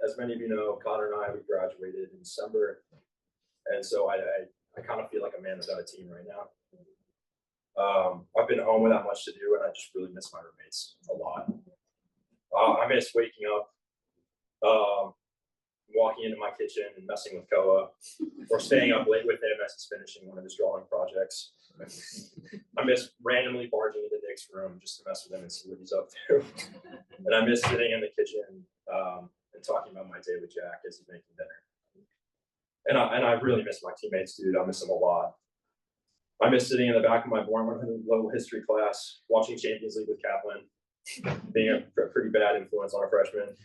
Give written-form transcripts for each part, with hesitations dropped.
As many of you know, Connor and I, we graduated in December, and so I kind of feel like a man without a team right now. I've been home without much to do, and I just really miss my roommates a lot. I miss waking up, walking into my kitchen and messing with Koa, or staying up late with him as he's finishing one of his drawing projects. I miss randomly barging into Nick's room just to mess with him and see what he's up to. And I miss sitting in the kitchen and talking about my day with Jack as he's making dinner. And I really miss my teammates, dude. I miss them a lot. I miss sitting in the back of my Born 100 level history class, watching Champions League with Kaplan, being a pretty bad influence on a freshman.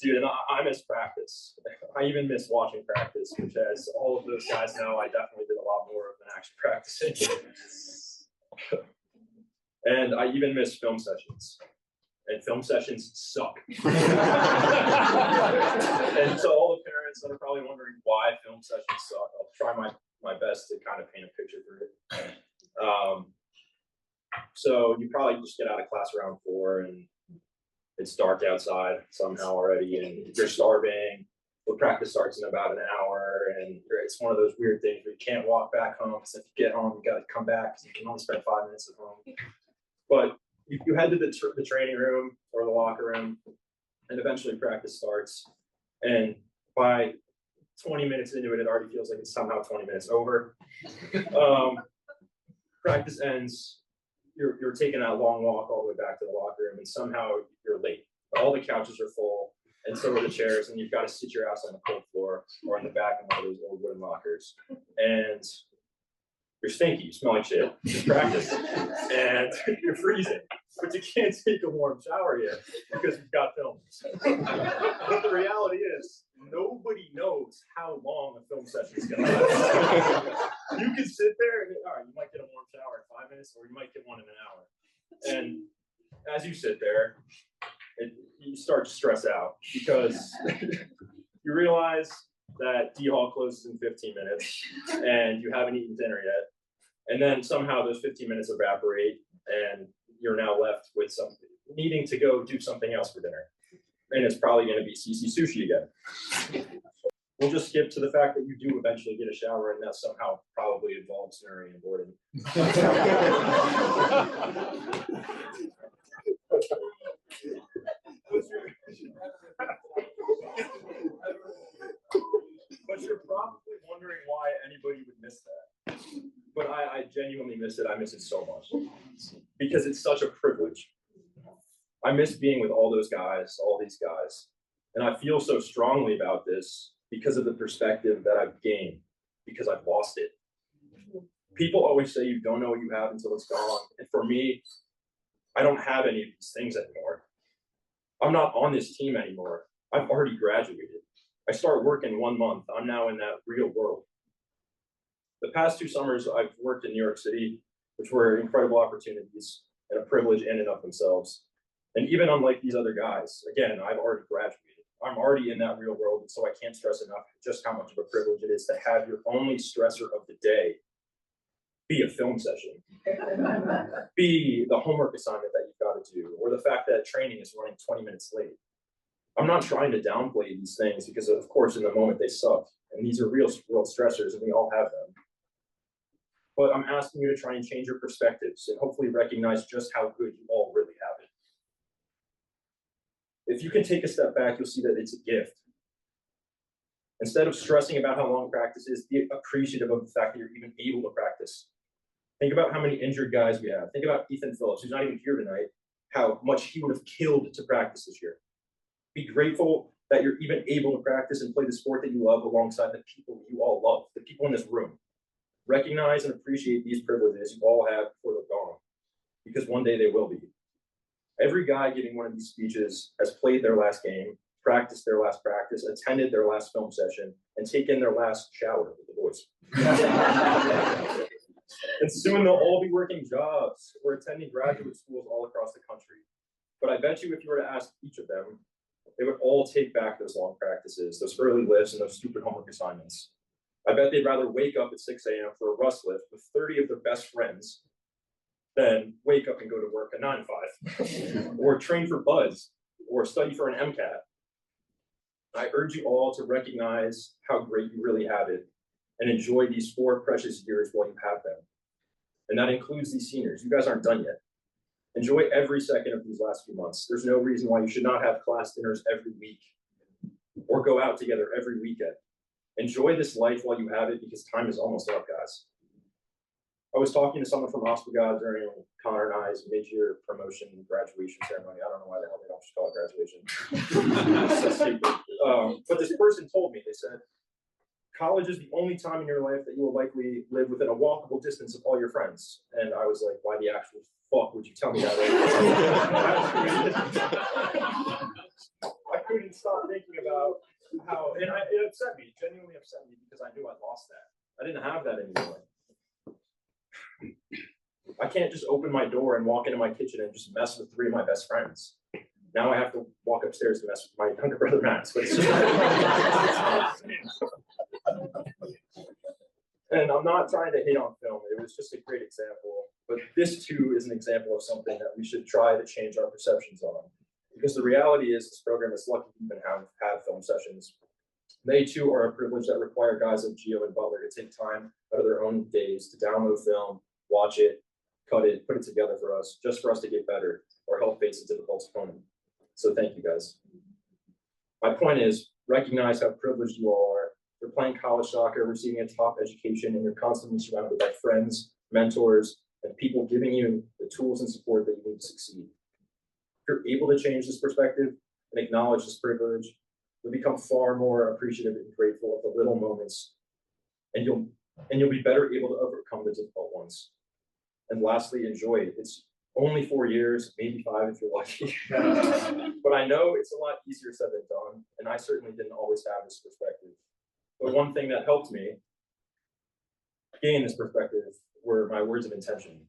Dude, and I miss practice. I even miss watching practice, which, as all of those guys know, I definitely did a lot more of than actually practicing. And I even miss film sessions. And film sessions suck. And so all the parents that are probably wondering why film sessions suck, I'll try my best to kind of paint a picture for it. So you probably just get out of class around 4 and it's dark outside somehow already, and you're starving. The practice starts in about an hour, and it's one of those weird things where you can't walk back home, because if you get home, you got to come back because you can only spend 5 minutes at home. But you head to the training room or the locker room, and eventually practice starts. And by 20 minutes into it, it already feels like it's somehow 20 minutes over. Practice ends. You're taking that long walk all the way back to the locker room, and somehow you're late. All the couches are full, and so are the chairs, and you've got to sit your ass on the cold floor or in the back of one of those old wooden lockers. And you're stinky, you smell like shit, you practice, and you're freezing, but you can't take a warm shower yet because you've got film. But the reality is, nobody knows how long a film session is going to last. You can sit there and, all right, you might get a warm shower in 5 minutes, or you might get one in an hour. And as you sit there, you start to stress out because you realize that D Hall closes in 15 minutes and you haven't eaten dinner yet. And then somehow those 15 minutes evaporate and you're now left with something, needing to go do something else for dinner. And it's probably going to be CC sushi again. We'll just skip to the fact that you do eventually get a shower, and that somehow probably involves snoring and boredom. But you're probably wondering why anybody would miss that. But I genuinely miss it. I miss it so much because it's such a privilege. I miss being with all those guys, all these guys. And I feel so strongly about this because of the perspective that I've gained, because I've lost it. People always say you don't know what you have until it's gone. And for me, I don't have any of these things anymore. I'm not on this team anymore. I've already graduated. I start work in 1 month. I'm now in that real world. The past 2 summers, I've worked in New York City, which were incredible opportunities and a privilege in and of themselves. And even unlike these other guys, again, I've already graduated. I'm already in that real world, and so I can't stress enough just how much of a privilege it is to have your only stressor of the day be a film session, be the homework assignment that you've got to do, or the fact that training is running 20 minutes late. I'm not trying to downplay these things because, of course, in the moment they suck, and these are real world stressors, and we all have them. But I'm asking you to try and change your perspectives and hopefully recognize just how good you all really have it. If you can take a step back, you'll see that it's a gift. Instead of stressing about how long practice is, be appreciative of the fact that you're even able to practice. Think about how many injured guys we have. Think about Ethan Phillips, who's not even here tonight, how much he would have killed to practice this year. Be grateful that you're even able to practice and play the sport that you love alongside the people you all love, the people in this room. Recognize and appreciate these privileges you all have before they're gone, because one day they will be. Every guy giving one of these speeches has played their last game, practiced their last practice, attended their last film session, and taken their last shower with the boys. And soon they'll all be working jobs or attending graduate schools all across the country. But I bet you if you were to ask each of them, they would all take back those long practices, those early lifts, and those stupid homework assignments. I bet they'd rather wake up at 6 a.m. for a rust lift with 30 of their best friends than wake up and go to work at 9 to 5, or train for Buzz, or study for an MCAT. I urge you all to recognize how great you really have it and enjoy these 4 precious years while you have them. And that includes these seniors. You guys aren't done yet. Enjoy every second of these last few months. There's no reason why you should not have class dinners every week or go out together every weekend. Enjoy this life while you have it, because time is almost up, guys. I was talking to someone from Ospagod during Connor and I's mid-year promotion graduation ceremony. I don't know why the hell they don't just call it graduation. It's so stupid. But this person told me, they said, college is the only time in your life that you will likely live within a walkable distance of all your friends. And I was like, why the actual fuck would you tell me that? I couldn't stop thinking about how, and it upset me, genuinely upset me, because I knew I lost that. I didn't have that anymore. I can't just open my door and walk into my kitchen and just mess with 3 of my best friends. Now I have to walk upstairs to mess with my younger brother, Max. And I'm not trying to hate on film. It was just a great example. But this, too, is an example of something that we should try to change our perceptions on. Because the reality is this program is lucky to even have film sessions. They, too, are a privilege that require guys like Gio and Butler to take time out of their own days to download film, watch it, cut it, put it together for us, just for us to get better or help face a difficult opponent. So thank you, guys. My point is, recognize how privileged you all are. You're playing college soccer, receiving a top education, and you're constantly surrounded by friends, mentors, and people giving you the tools and support that you need to succeed. If you're able to change this perspective and acknowledge this privilege, you'll become far more appreciative and grateful of the little moments, and you'll be better able to overcome the difficult ones. And lastly, enjoy it. It's only 4 years, maybe 5 if you're lucky. But I know it's a lot easier said than done, and I certainly didn't always have this perspective. But one thing that helped me gain this perspective were my words of intention.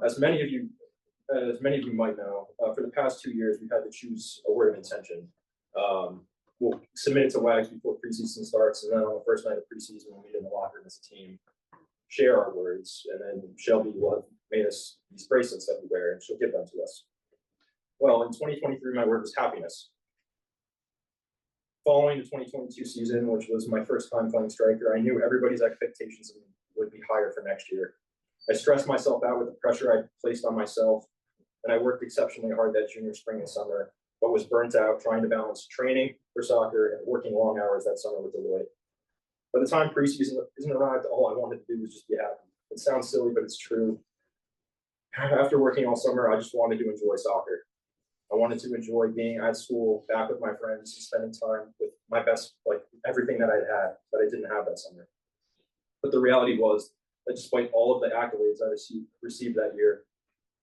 As many of you might know, for the past 2 years, we've had to choose a word of intention. We'll submit it to WAGs before preseason starts, and then on the first night of preseason, we'll meet in the locker room as a team, share our words, and then Shelby will have made us these bracelets that we wear, and she'll give them to us. Well, in 2023, my word was happiness. Following the 2022 season, which was my first time playing striker, I knew everybody's expectations would be higher for next year. I stressed myself out with the pressure I placed on myself, and I worked exceptionally hard that junior, spring, and summer, but was burnt out trying to balance training for soccer and working long hours that summer with Deloitte. By the time preseason arrived, all I wanted to do was just be happy. It sounds silly, but it's true. After working all summer, I just wanted to enjoy soccer. I wanted to enjoy being at school, back with my friends, spending time with my best, like everything that I'd had that I didn't have that summer. But the reality was that despite all of the accolades I received that year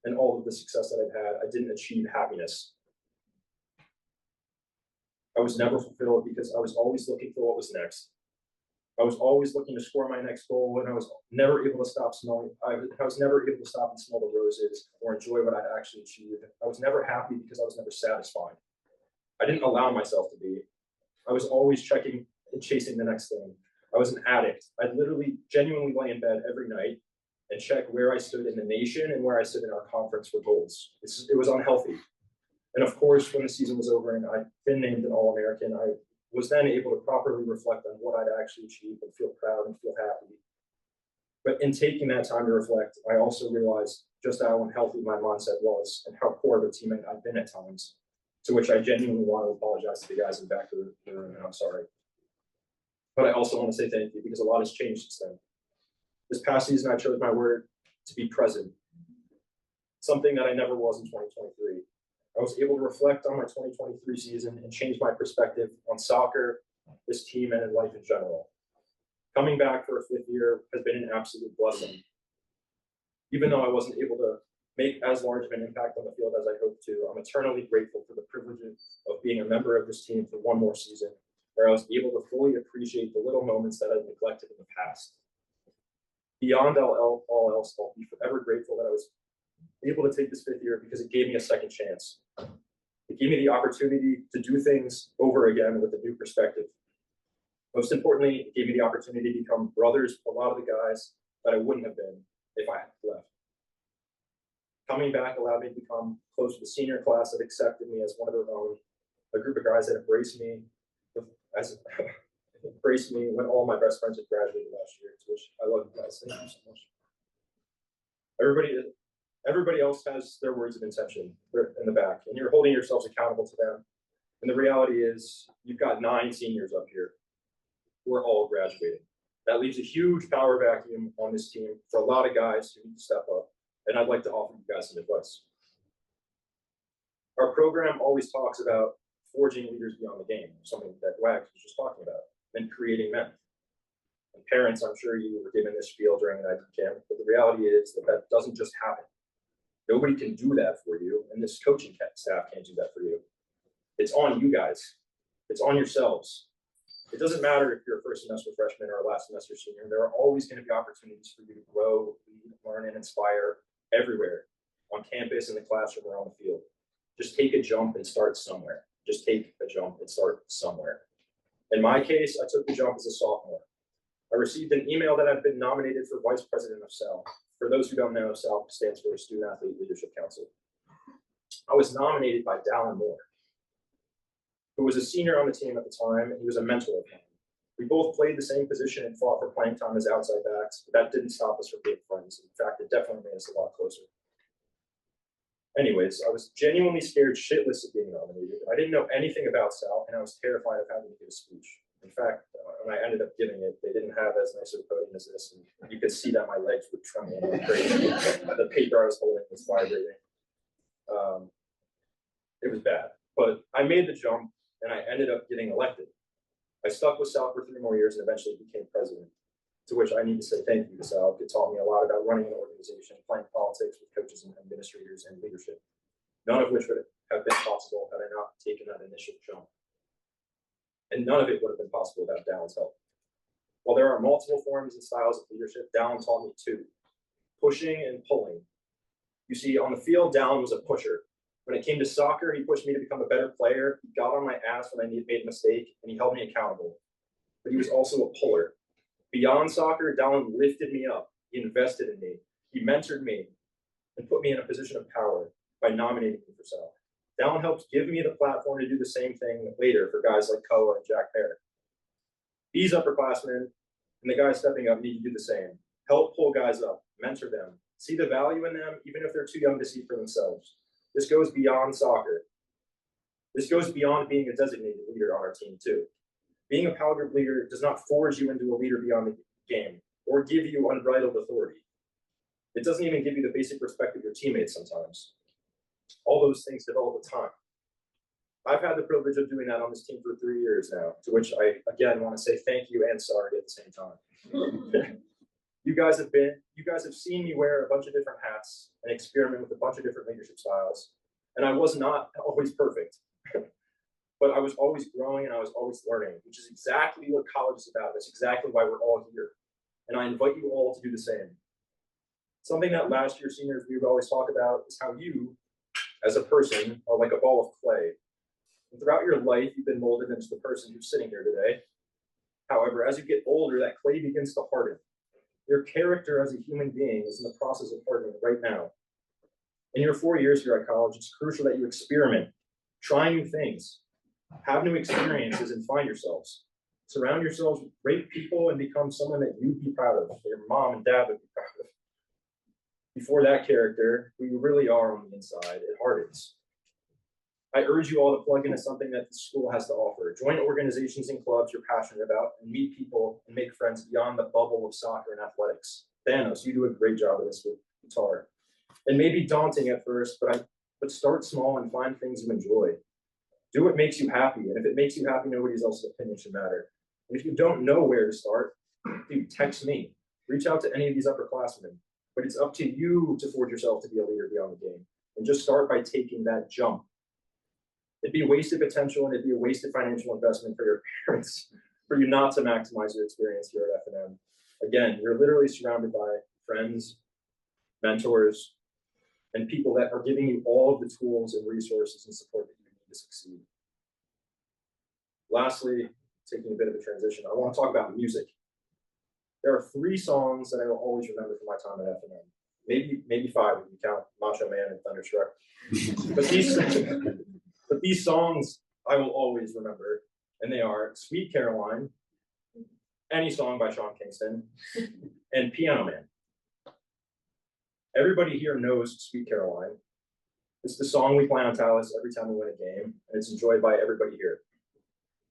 and all of the success that I'd had, I didn't achieve happiness. I was never fulfilled because I was always looking for what was next. I was always looking to score my next goal, and I was never able to stop smelling. I was never able to stop and smell the roses or enjoy what I'd actually achieved. I was never happy because I was never satisfied. I didn't allow myself to be. I was always checking and chasing the next thing. I was an addict. I'd literally genuinely lay in bed every night and check where I stood in the nation and where I stood in our conference for goals. It was unhealthy. And of course, when the season was over and I'd been named an All-American, I was then able to properly reflect on what I'd actually achieved and feel proud and feel happy. But in taking that time to reflect, I also realized just how unhealthy my mindset was and how poor of a teammate I've been at times, to which I genuinely want to apologize to the guys in the back of the room, and I'm sorry. But I also want to say thank you because a lot has changed since then. This past season, I chose my word to be present, something that I never was in 2023. I was able to reflect on my 2023 season and change my perspective on soccer, this team, and in life in general. Coming back for a 5th year has been an absolute blessing. Even though I wasn't able to make as large of an impact on the field as I hoped to, I'm eternally grateful for the privilege of being a member of this team for one more season, where I was able to fully appreciate the little moments that I'd neglected in the past. Beyond all else, I'll be forever grateful that I was able to take this 5th year because it gave me a second chance. It gave me the opportunity to do things over again with a new perspective. Most importantly, it gave me the opportunity to become brothers with a lot of the guys that I wouldn't have been if I had left. Coming back allowed me to become close to the senior class that accepted me as one of their own, a group of guys that embraced me embraced me when all my best friends had graduated last year, to which I love you guys. Thank you so much. Everybody else has their words of intention in the back, and you're holding yourselves accountable to them. And the reality is, you've got 9 seniors up here who are all graduating. That leaves a huge power vacuum on this team for a lot of guys who need to step up. And I'd like to offer you guys some advice. Our program always talks about forging leaders beyond the game, something that Wags was just talking about, and creating men. And parents, I'm sure you were given this spiel during an IT camp, but the reality is that that doesn't just happen. Nobody can do that for you, and this coaching staff can't do that for you. It's on you guys. It's on yourselves. It doesn't matter if you're a first semester freshman or a last semester senior. There are always going to be opportunities for you to grow, lead, learn, and inspire everywhere, on campus, in the classroom, or on the field. Just take a jump and start somewhere. Just take a jump and start somewhere. In my case, I took the jump as a sophomore. I received an email that I've been nominated for vice president of SAL. For those who don't know, SAL stands for Student Athlete Leadership Council. I was nominated by Dallin Moore, who was a senior on the team at the time, and he was a mentor of mine. We both played the same position and fought for playing time as outside backs, but that didn't stop us from being friends. In fact, it definitely made us a lot closer. Anyways, I was genuinely scared shitless of being nominated. I didn't know anything about SAL, and I was terrified of having to give a speech. In fact, when I ended up giving it, they didn't have as nice a podium as this, and you could see that my legs were trembling like crazy. The paper I was holding was vibrating. It was bad, but I made the jump, and I ended up getting elected. I stuck with SAL for 3 more years and eventually became president, to which I need to say thank you to SAL. It taught me a lot about running an organization, playing politics with coaches and administrators, and leadership, none of which would have been possible had I not taken that initial jump. And none of it would have been possible without Dallin's help. While there are multiple forms and styles of leadership, Dallin taught me 2, pushing and pulling. You see, on the field, Dallin was a pusher. When it came to soccer, he pushed me to become a better player. He got on my ass when I made a mistake, and he held me accountable. But he was also a puller. Beyond soccer, Dallin lifted me up. He invested in me. He mentored me and put me in a position of power by nominating me for SAL. Dallin helped give me the platform to do the same thing later for guys like Koa and Jack Pear. These upperclassmen and the guys stepping up need to do the same. Help pull guys up, mentor them, see the value in them, even if they're too young to see for themselves. This goes beyond soccer. This goes beyond being a designated leader on our team, too. Being a power group leader does not forge you into a leader beyond the game or give you unbridled authority. It doesn't even give you the basic respect of your teammates sometimes. All those things develop with time. I've had the privilege of doing that on this team for 3 years now, to which I, again, want to say thank you and sorry at the same time. You guys have seen me wear a bunch of different hats and experiment with a bunch of different leadership styles. And I was not always perfect, but I was always growing and I was always learning, which is exactly what college is about. That's exactly why we're all here. And I invite you all to do the same. Something that last year seniors we would always talk about is how you, as a person, are like a ball of clay. And throughout your life, you've been molded into the person who's sitting here today. However, as you get older, that clay begins to harden. Your character as a human being is in the process of hardening right now. In your 4 years here at college, it's crucial that you experiment, try new things, have new experiences, and find yourselves. Surround yourselves with great people and become someone that you'd be proud of, that your mom and dad would be proud of. Before that character, who you really are on the inside, it hardens. I urge you all to plug into something that the school has to offer. Join organizations and clubs you're passionate about and meet people and make friends beyond the bubble of soccer and athletics. Thanos, you do a great job of this with guitar. It may be daunting at first, but start small and find things you enjoy. Do what makes you happy, and if it makes you happy, nobody else's opinion should matter. And if you don't know where to start, dude, text me. Reach out to any of these upperclassmen. But it's up to you to forge yourself to be a leader beyond the game. And just start by taking that jump. It'd be a wasted potential and it'd be a wasted financial investment for your parents for you not to maximize your experience here at F&M. Again, you're literally surrounded by friends, mentors, and people that are giving you all of the tools and resources and support that you need to succeed. Lastly, taking a bit of a transition, I want to talk about music. There are 3 songs that I will always remember from my time at F&M. maybe 5 if you count Macho Man and Thunderstruck. But these songs I will always remember, and they are Sweet Caroline, Any Song by Sean Kingston, and Piano Man. Everybody here knows Sweet Caroline. It's the song we play on Talus every time we win a game, and it's enjoyed by everybody here.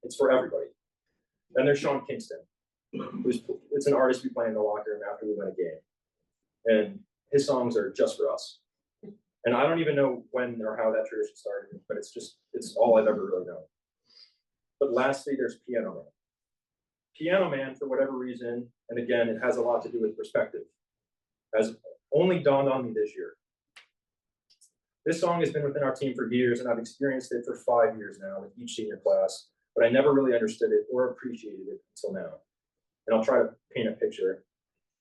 It's for everybody. Then there's Sean Kingston. It's an artist we play in the locker room after we win a game. And his songs are just for us. And I don't even know when or how that tradition started, but it's all I've ever really known. But lastly, there's Piano Man. Piano Man, for whatever reason, and again, it has a lot to do with perspective, has only dawned on me this year. This song has been within our team for years, and I've experienced it for 5 years now with each senior class, but I never really understood it or appreciated it until now. And I'll try to paint a picture.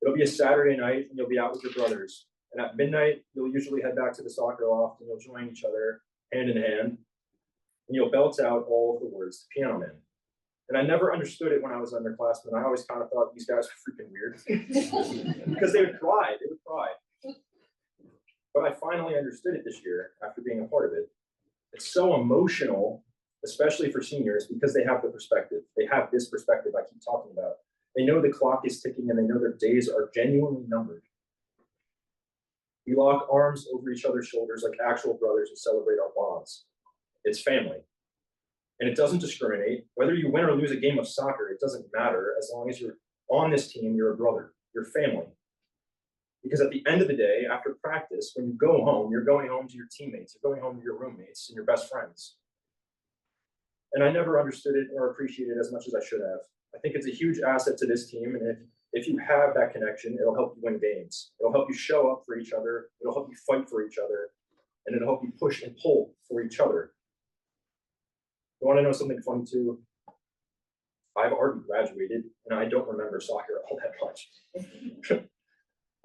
It'll be a Saturday night, and you'll be out with your brothers. And at midnight, you'll usually head back to the soccer loft, and you'll join each other hand in hand, and you'll belt out all of the words to Piano Man. And I never understood it when I was underclassmen. I always kind of thought these guys were freaking weird because they would cry. But I finally understood it this year after being a part of it. It's so emotional, especially for seniors, because they have the perspective. They have this perspective I keep talking about. They know the clock is ticking and they know their days are genuinely numbered. We lock arms over each other's shoulders like actual brothers and celebrate our bonds. It's family. And it doesn't discriminate. Whether you win or lose a game of soccer, it doesn't matter. As long as you're on this team, you're a brother, you're family. Because at the end of the day, after practice, when you go home, you're going home to your teammates, you're going home to your roommates and your best friends. And I never understood it or appreciated it as much as I should have. I think it's a huge asset to this team. And if you have that connection, it'll help you win games. It'll help you show up for each other. It'll help you fight for each other. And it'll help you push and pull for each other. You want to know something funny too? I've already graduated and I don't remember soccer all that much.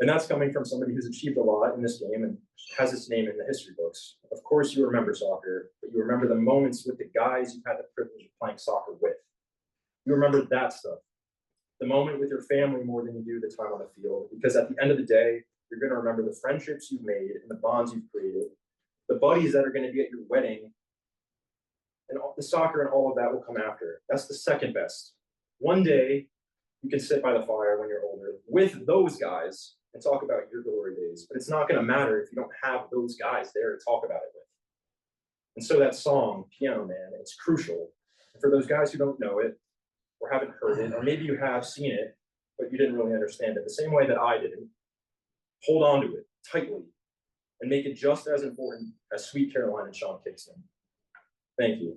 And that's coming from somebody who's achieved a lot in this game and has its name in the history books. Of course you remember soccer, but you remember the moments with the guys you had the privilege of playing soccer with. You remember that stuff. The moment with your family more than you do the time on the field. Because at the end of the day, you're going to remember the friendships you've made and the bonds you've created, the buddies that are going to be at your wedding, and all the soccer and all of that will come after. That's the second best. One day, you can sit by the fire when you're older with those guys and talk about your glory days. But it's not going to matter if you don't have those guys there to talk about it with. And so that song, Piano Man, it's crucial. And for those guys who don't know it, or haven't heard it, or maybe you have seen it, but you didn't really understand it, the same way that I didn't, hold on to it tightly and make it just as important as Sweet Caroline and Sean Kingston. Thank you.